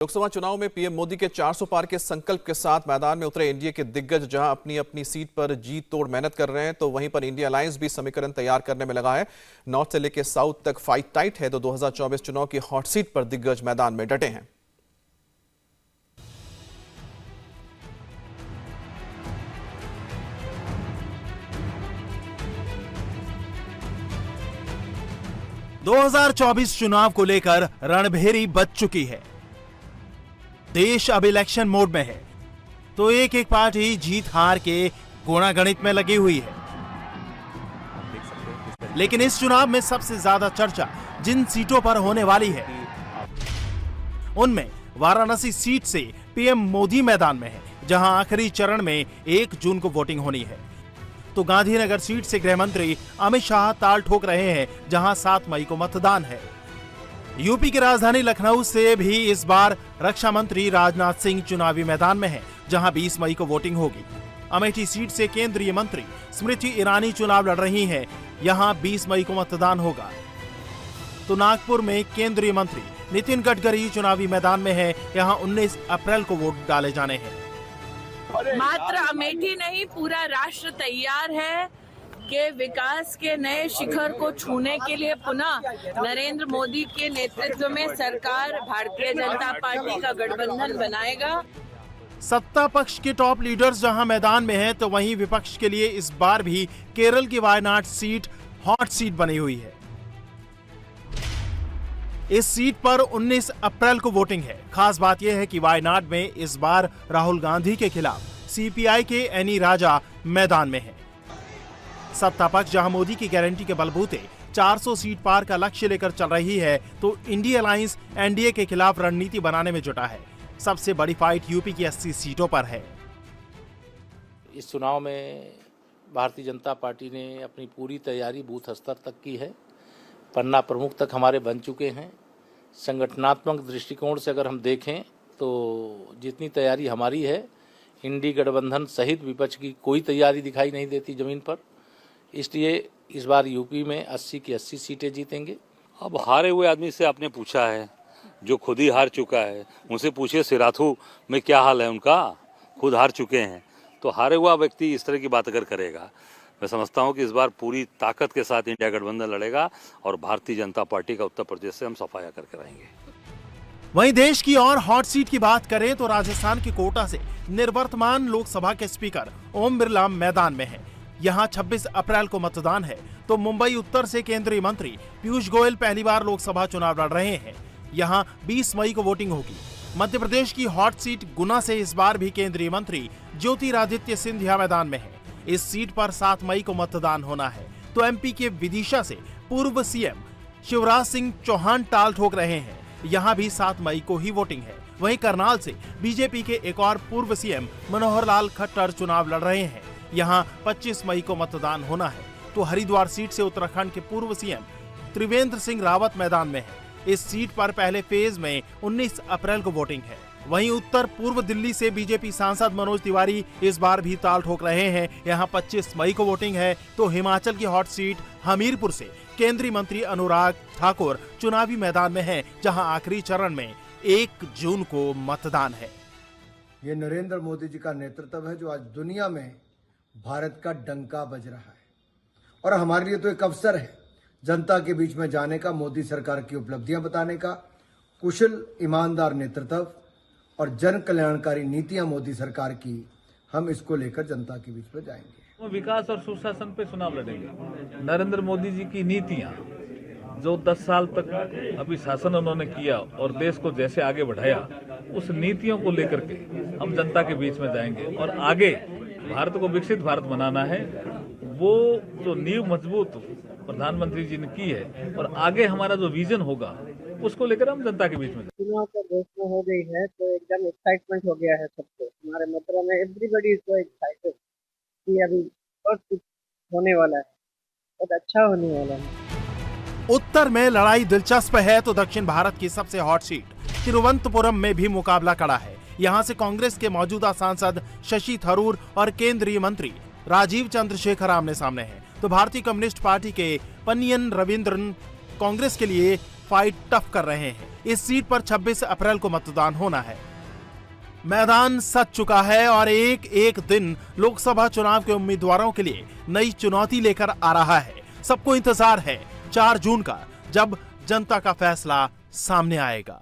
लोकसभा चुनाव में पीएम मोदी के 400 पार के संकल्प के साथ मैदान में उतरे एनडीए के दिग्गज जहां अपनी अपनी सीट पर जीत तोड़ मेहनत कर रहे हैं, तो वहीं पर इंडिया अलायंस भी समीकरण तैयार करने में लगा है। नॉर्थ से लेकर साउथ तक फाइट टाइट है, तो 2024 चुनाव की हॉट सीट पर दिग्गज मैदान में डटे हैं। ...2024 चुनाव को लेकर रणभेरी बज चुकी है। देश अब इलेक्शन मोड में है, तो एक एक पार्टी जीत हार के गुणागणित में लगी हुई है। लेकिन इस चुनाव में सबसे ज्यादा चर्चा जिन सीटों पर होने वाली है, उनमें वाराणसी सीट से पीएम मोदी मैदान में है, जहां आखिरी चरण में 1 जून को वोटिंग होनी है। तो गांधीनगर सीट से गृह मंत्री अमित शाह ताल ठोक रहे हैं, जहां 7 मई को मतदान है। यूपी की राजधानी लखनऊ से भी इस बार रक्षा मंत्री राजनाथ सिंह चुनावी मैदान में हैं, जहां 20 मई को वोटिंग होगी। अमेठी सीट से केंद्रीय मंत्री स्मृति ईरानी चुनाव लड़ रही हैं, यहां 20 मई को मतदान होगा। तो नागपुर में केंद्रीय मंत्री नितिन गडकरी चुनावी मैदान में है, यहां 19 अप्रैल को वोट डाले जाने हैं। मात्र अमेठी नहीं, पूरा राष्ट्र तैयार है के विकास के नए शिखर को छूने के लिए पुनः नरेंद्र मोदी के नेतृत्व में सरकार भारतीय जनता पार्टी का गठबंधन बनाएगा। सत्ता पक्ष के टॉप लीडर्स जहां मैदान में हैं, तो वहीं विपक्ष के लिए इस बार भी केरल की वायनाड सीट हॉट सीट बनी हुई है। इस सीट पर 19 अप्रैल को वोटिंग है। खास बात यह है कि वायनाड में इस बार राहुल गांधी के खिलाफ सीपीआई के एनी राजा मैदान में है। सत्ता पक्ष जहां मोदी की गारंटी के बलबूते 400 सीट पार का लक्ष्य लेकर चल रही है, तो इंडिया अलायंस एनडीए के खिलाफ रणनीति बनाने में जुटा है। सबसे बड़ी फाइट यूपी की 80 सीटों पर है। इस चुनाव में भारतीय जनता पार्टी ने अपनी पूरी तैयारी बूथ स्तर तक की है। पन्ना प्रमुख तक हमारे बन चुके हैं। संगठनात्मक दृष्टिकोण से अगर हम देखें तो जितनी तैयारी हमारी है, इंडी गठबंधन सहित विपक्ष की कोई तैयारी दिखाई नहीं देती जमीन पर। इसलिए इस बार यूपी में 80 की 80 सीटें जीतेंगे। अब हारे हुए आदमी से आपने पूछा है, जो खुद ही हार चुका है, उनसे पूछिए सिराथू में क्या हाल है उनका, खुद हार चुके हैं। तो हारे हुआ व्यक्ति इस तरह की बात अगर करेगा, मैं समझता हूं कि इस बार पूरी ताकत के साथ इंडिया गठबंधन लड़ेगा और भारतीय जनता पार्टी का उत्तर प्रदेश से हम सफाया करके रहेंगे। वहीं देश की और हॉट सीट की बात करें तो राजस्थान के कोटा से निवर्तमान लोकसभा के स्पीकर ओम बिरला मैदान में है। यहां 26 अप्रैल को मतदान है। तो मुंबई उत्तर से केंद्रीय मंत्री पीयूष गोयल पहली बार लोकसभा चुनाव लड़ रहे हैं। यहां 20 मई को वोटिंग होगी। मध्य प्रदेश की हॉट सीट गुना से इस बार भी केंद्रीय मंत्री ज्योतिरादित्य सिंधिया मैदान में है। इस सीट पर 7 मई को मतदान होना है। तो एमपी के विदिशा से पूर्व सीएम शिवराज सिंह चौहान टाल ठोक रहे हैं। यहां भी 7 मई को ही वोटिंग है। वहीं करनाल से बीजेपी के एक और पूर्व सीएम मनोहर लाल खट्टर चुनाव लड़ रहे हैं। यहां 25 मई को मतदान होना है। तो हरिद्वार सीट से उत्तराखंड के पूर्व सीएम त्रिवेंद्र सिंह रावत मैदान में है। इस सीट पर पहले फेज में 19 अप्रैल को वोटिंग है। वहीं उत्तर पूर्व दिल्ली से बीजेपी सांसद मनोज तिवारी इस बार भी ताल ठोक रहे हैं। यहां 25 मई को वोटिंग है। तो हिमाचल की हॉट सीट हमीरपुर से केंद्रीय मंत्री अनुराग ठाकुर चुनावी मैदान में है, जहां आखिरी चरण में 1 जून को मतदान है। ये नरेंद्र मोदी जी का नेतृत्व है, जो आज दुनिया में भारत का डंका बज रहा है। और हमारे लिए तो एक अवसर है जनता के बीच में जाने का, मोदी सरकार की उपलब्धियां बताने का, कुशल ईमानदार नेतृत्व और जन कल्याणकारी नीतियां मोदी सरकार की, हम इसको लेकर जनता के बीच में जाएंगे। विकास और सुशासन पे चुनाव लड़ेंगे। नरेंद्र मोदी जी की नीतियां, जो 10 साल तक अभी शासन उन्होंने किया और देश को जैसे आगे बढ़ाया, उस नीतियों को लेकर के हम जनता के बीच में जाएंगे और आगे भारत को विकसित भारत बनाना है। वो जो नींव मजबूत प्रधानमंत्री जी ने की है और आगे हमारा जो विजन होगा, उसको लेकर हम जनता के बीच में। चुनाव तो घोषणा हो गई है, तो एकदम एक्साइटमेंट हो गया है सबको। हमारे मतलब में एवरीबॉडी इज सो एक्साइटेड कि अभी बहुत कुछ होने वाला है, बहुत अच्छा होने वाला है। उत्तर में लड़ाई दिलचस्प है, तो दक्षिण भारत की सबसे हॉट सीट तिरुवनंतपुरम में भी मुकाबला कड़ा है। यहां से कांग्रेस के मौजूदा सांसद शशि थरूर और केंद्रीय मंत्री राजीव चंद्रशेखर आमने सामने हैं। तो भारतीय कम्युनिस्ट पार्टी के पन्नियन रविंद्रन कांग्रेस के लिए फाइट टफ कर रहे हैं। इस सीट पर 26 अप्रैल को मतदान होना है। मैदान सज चुका है और एक एक दिन लोकसभा चुनाव के उम्मीदवारों के लिए नई चुनौती लेकर आ रहा है। सबको इंतजार है 4 जून का, जब जनता का फैसला सामने आएगा।